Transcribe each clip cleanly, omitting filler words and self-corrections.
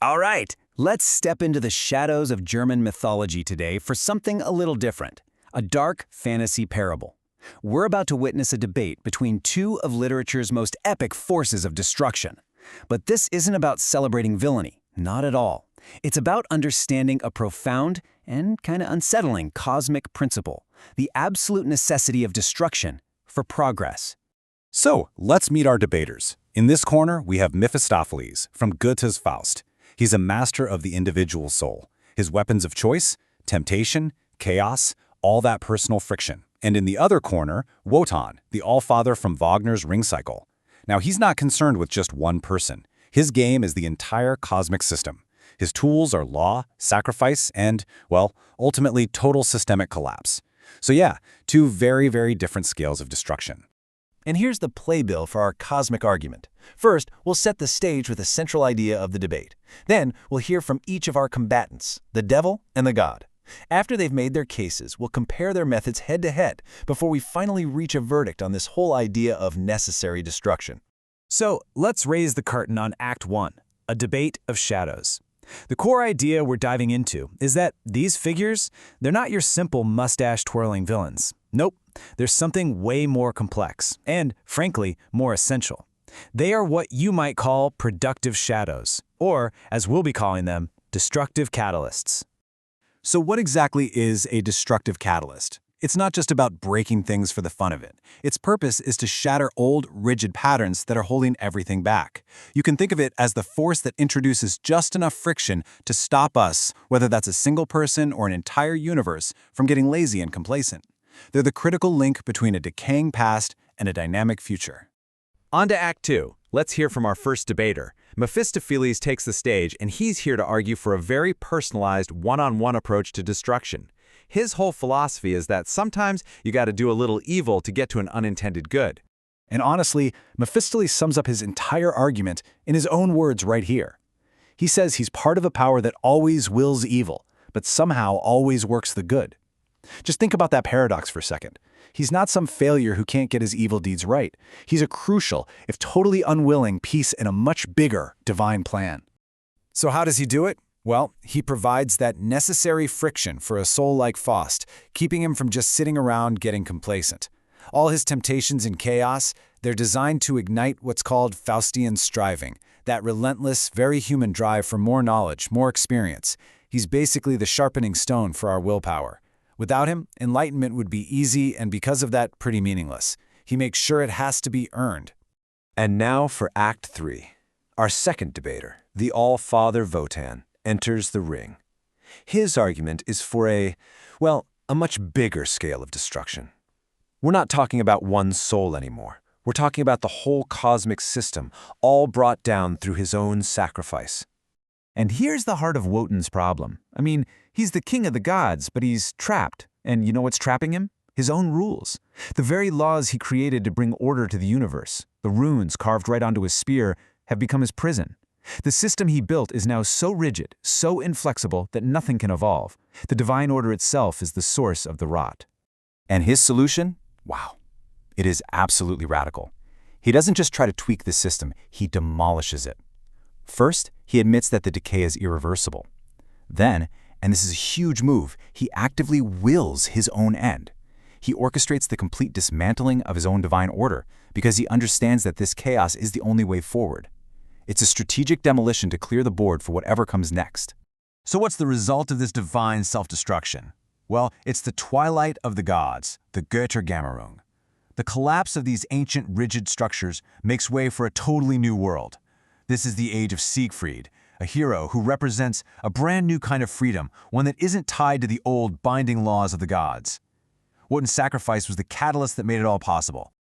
All right, let's step into the shadows of German mythology today for something a little different, a dark fantasy parable. We're about to witness a debate between two of literature's most epic forces of destruction. But this isn't about celebrating villainy, not at all. It's about understanding a profound and kind of unsettling cosmic principle, the absolute necessity of destruction for progress. So, let's meet our debaters. In this corner, we have Mephistopheles from Goethe's Faust. He's a master of the individual soul. His weapons of choice, temptation, chaos, all that personal friction. And in the other corner, Wotan, the All-Father from Wagner's Ring Cycle. Now, he's not concerned with just one person. His game is the entire cosmic system. His tools are law, sacrifice, and, well, ultimately total systemic collapse. So yeah, two very, very different scales of destruction. And here's the playbill for our cosmic argument. First, we'll set the stage with the central idea of the debate. Then, we'll hear from each of our combatants, the devil and the god. After they've made their cases, we'll compare their methods head-to-head before we finally reach a verdict on this whole idea of necessary destruction. So let's raise the curtain on Act 1, a debate of shadows. The core idea we're diving into is that these figures, they're not your simple mustache-twirling villains. Nope, there's something way more complex and, frankly, more essential. They are what you might call productive shadows, or, as we'll be calling them, destructive catalysts. So what exactly is a destructive catalyst? It's not just about breaking things for the fun of it. Its purpose is to shatter old, rigid patterns that are holding everything back. You can think of it as the force that introduces just enough friction to stop us, whether that's a single person or an entire universe, from getting lazy and complacent. They're the critical link between a decaying past and a dynamic future. On to Act 2. Let's hear from our first debater. Mephistopheles takes the stage, and he's here to argue for a very personalized, one-on-one approach to destruction. His whole philosophy is that sometimes you got to do a little evil to get to an unintended good. And honestly, Mephistopheles sums up his entire argument in his own words right here. He says he's part of a power that always wills evil, but somehow always works the good. Just think about that paradox for a second. He's not some failure who can't get his evil deeds right. He's a crucial, if totally unwilling, piece in a much bigger divine plan. So how does he do it? Well, he provides that necessary friction for a soul like Faust, keeping him from just sitting around getting complacent. All his temptations and chaos, they're designed to ignite what's called Faustian striving, that relentless, very human drive for more knowledge, more experience. He's basically the sharpening stone for our willpower. Without him, enlightenment would be easy and because of that, pretty meaningless. He makes sure it has to be earned. And now for Act 3. Our second debater, the All-Father Wotan, enters the ring. His argument is for a much bigger scale of destruction. We're not talking about one soul anymore. We're talking about the whole cosmic system, all brought down through his own sacrifice. And here's the heart of Wotan's problem. I mean, he's the king of the gods, but he's trapped. And you know what's trapping him? His own rules. The very laws he created to bring order to the universe, the runes carved right onto his spear, have become his prison. The system he built is now so rigid, so inflexible that nothing can evolve. The divine order itself is the source of the rot. And his solution? Wow. It is absolutely radical. He doesn't just try to tweak the system, he demolishes it. First, he admits that the decay is irreversible. Then, and this is a huge move, he actively wills his own end. He orchestrates the complete dismantling of his own divine order because he understands that this chaos is the only way forward. It's a strategic demolition to clear the board for whatever comes next. So what's the result of this divine self-destruction? Well, it's the twilight of the gods, the Götterdämmerung. The collapse of these ancient, rigid structures makes way for a totally new world. This is the age of Siegfried, a hero who represents a brand new kind of freedom, one that isn't tied to the old binding laws of the gods. Wotan's sacrifice was the catalyst that made it all possible.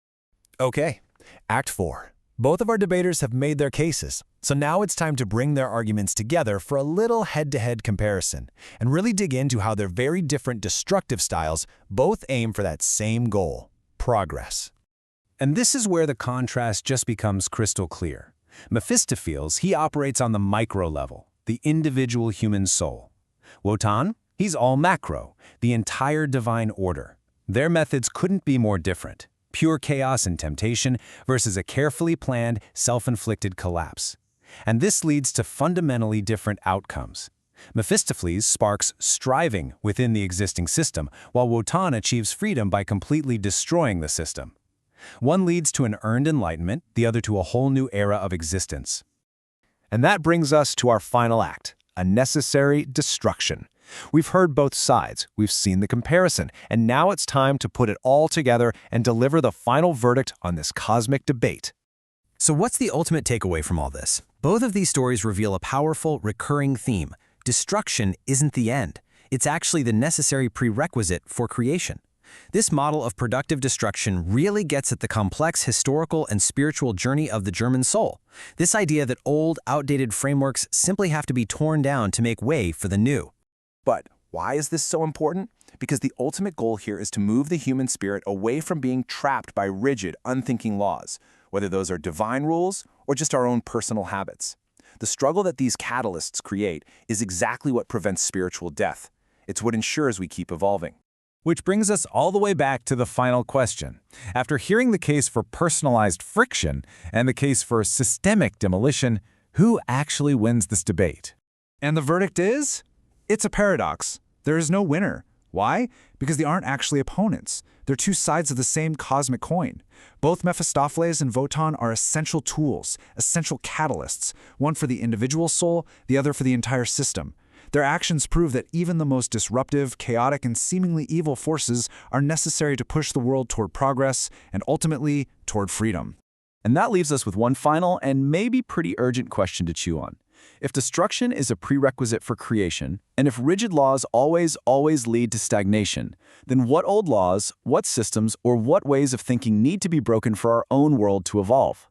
Okay, Act 4. Both of our debaters have made their cases, so now it's time to bring their arguments together for a little head-to-head comparison and really dig into how their very different destructive styles both aim for that same goal, progress. And this is where the contrast just becomes crystal clear. Mephistopheles, he operates on the micro level, the individual human soul. Wotan, he's all macro, the entire divine order. Their methods couldn't be more different. Pure chaos and temptation versus a carefully planned, self-inflicted collapse. And this leads to fundamentally different outcomes. Mephistopheles sparks striving within the existing system, while Wotan achieves freedom by completely destroying the system. One leads to an earned enlightenment, the other to a whole new era of existence. And that brings us to our final act, a necessary destruction. We've heard both sides, we've seen the comparison, and now it's time to put it all together and deliver the final verdict on this cosmic debate. So what's the ultimate takeaway from all this? Both of these stories reveal a powerful, recurring theme. Destruction isn't the end. It's actually the necessary prerequisite for creation. This model of productive destruction really gets at the complex historical and spiritual journey of the German soul. This idea that old, outdated frameworks simply have to be torn down to make way for the new. But why is this so important? Because the ultimate goal here is to move the human spirit away from being trapped by rigid, unthinking laws, whether those are divine rules or just our own personal habits. The struggle that these catalysts create is exactly what prevents spiritual death. It's what ensures we keep evolving. Which brings us all the way back to the final question. After hearing the case for personalized friction and the case for systemic demolition, who actually wins this debate? And the verdict is? It's a paradox. There is no winner. Why? Because they aren't actually opponents. They're two sides of the same cosmic coin. Both Mephistopheles and Wotan are essential tools, essential catalysts, one for the individual soul, the other for the entire system. Their actions prove that even the most disruptive, chaotic, and seemingly evil forces are necessary to push the world toward progress and ultimately toward freedom. And that leaves us with one final and maybe pretty urgent question to chew on. If destruction is a prerequisite for creation, and if rigid laws always lead to stagnation, then what old laws, what systems, or what ways of thinking need to be broken for our own world to evolve?